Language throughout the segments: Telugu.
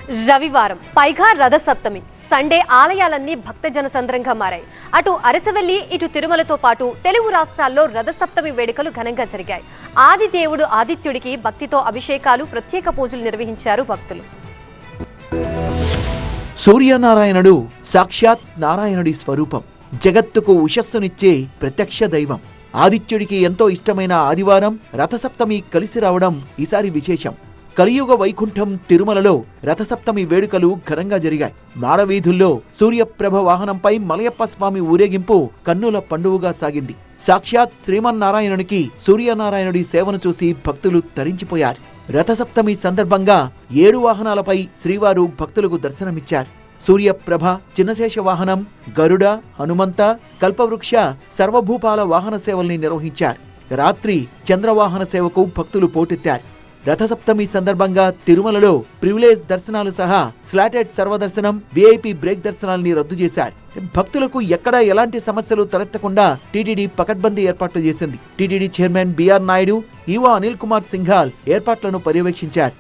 రవివారం పైగా రథసప్తమి సండే ఆలయాలన్నీ భక్తజన సంద్రంగా మారాయి. అటు అరసవెల్లి ఇటు తిరుమలతో పాటు తెలుగు రాష్ట్రాల్లో రథసప్తమి వేడుకలు ఘనంగా జరిగాయి. ఆదిదేవుడు ఆదిత్యుడికి భక్తితో అభిషేకాలు, ప్రత్యేక పూజలు నిర్వహించారు భక్తులు. సూర్యనారాయణుడు సాక్షాత్ నారాయణుడి స్వరూపం. జగత్తుకు ఉషస్సునిచ్చే ప్రత్యక్ష దైవం. ఆదిత్యుడికి ఎంతో ఇష్టమైన ఆదివారం రథసప్తమి కలిసి రావడం ఈసారి విశేషం. కలియుగ వైకుంఠం తిరుమలలో రథసప్తమి వేడుకలు ఘనంగా జరిగాయి. మాడవీధుల్లో సూర్యప్రభ వాహనంపై మలయప్ప స్వామి ఊరేగింపు కన్నుల పండువగా సాగింది. సాక్షాత్ శ్రీమన్నారాయణునికి సూర్యనారాయణుడి సేవను చూసి భక్తులు తరించిపోయారు. రథసప్తమి సందర్భంగా 7 వాహనాలపై శ్రీవారు భక్తులకు దర్శనమిచ్చారు. సూర్యప్రభ, చిన్నశేష వాహనం, గరుడ, హనుమంత, కల్పవృక్ష, సర్వభూపాల వాహన సేవల్ని నిర్వహించారు. రాత్రి చంద్రవాహన సేవకు భక్తులు పోటెత్తారు. రథసప్తమి సందర్భంగా తిరుమలలో ప్రివిలేజ్ దర్శనాలు సహా స్లాటెడ్ సర్వదర్శనం, విఐపి బ్రేక్ దర్శనాల్ని రద్దు చేశారు. భక్తులకు ఎక్కడా ఎలాంటి సమస్యలు తలెత్తకుండా టీటీడీ పకడ్బందీ ఏర్పాట్లు చేసింది. TTD chairman BR Naidu, EO Anil Kumar Singhal ఏర్పాట్లను పర్యవేక్షించారు.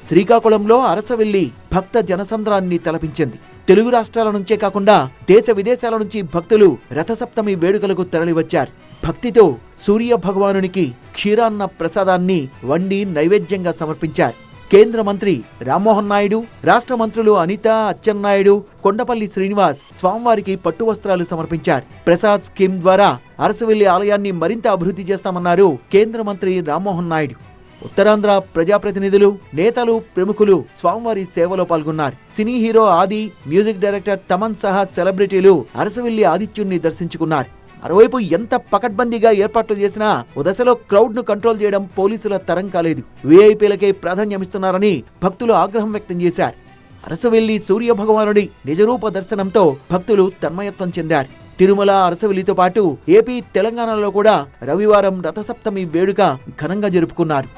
శ్రీకాకుళంలో అరసవెల్లి భక్త జనసంద్రాన్ని తలపించింది. తెలుగు రాష్ట్రాల నుంచే కాకుండా దేశ విదేశాల నుంచి భక్తులు రథసప్తమి వేడుకలకు తరలివచ్చారు. భక్తితో సూర్య భగవానునికి క్షీరాన్న ప్రసాదాన్ని వండి నైవేద్యంగా సమర్పించారు. కేంద్ర మంత్రి రామ్మోహన్ నాయుడు, రాష్ట్ర మంత్రులు అనిత, అచ్చెన్నాయుడు, కొండపల్లి శ్రీనివాస్ స్వామివారికి పట్టు వస్త్రాలు సమర్పించారు. ప్రసాద్ స్కీమ్ ద్వారా అరసవెల్లి ఆలయాన్ని మరింత అభివృద్ధి చేస్తామన్నారు కేంద్ర మంత్రి రామ్మోహన్ నాయుడు. ఉత్తరాంధ్ర ప్రజాప్రతినిధులు, నేతలు, ప్రముఖులు స్వామివారి సేవలో పాల్గొన్నారు. సినీ హీరో ఆది, మ్యూజిక్ డైరెక్టర్ తమన్ సహా సెలబ్రిటీలు అరసవెల్లి ఆదిత్యుణ్ణి దర్శించుకున్నారు. మరోవైపు ఎంత పకడ్బందీగా ఏర్పాట్లు చేసినా ఓ దశలో క్రౌడ్ ను కంట్రోల్ చేయడం పోలీసుల తరం కాలేదు. వీఐపీలకే ప్రాధాన్యమిస్తున్నారని భక్తులు ఆగ్రహం వ్యక్తం చేశారు. అరసవెల్లి సూర్య భగవానుడి నిజరూప దర్శనంతో భక్తులు తన్మయత్వం చెందారు. తిరుమల, అరసవెల్లితో పాటు ఏపీ, తెలంగాణలో కూడా రవివారం రథసప్తమి వేడుక ఘనంగా జరుపుకున్నారు.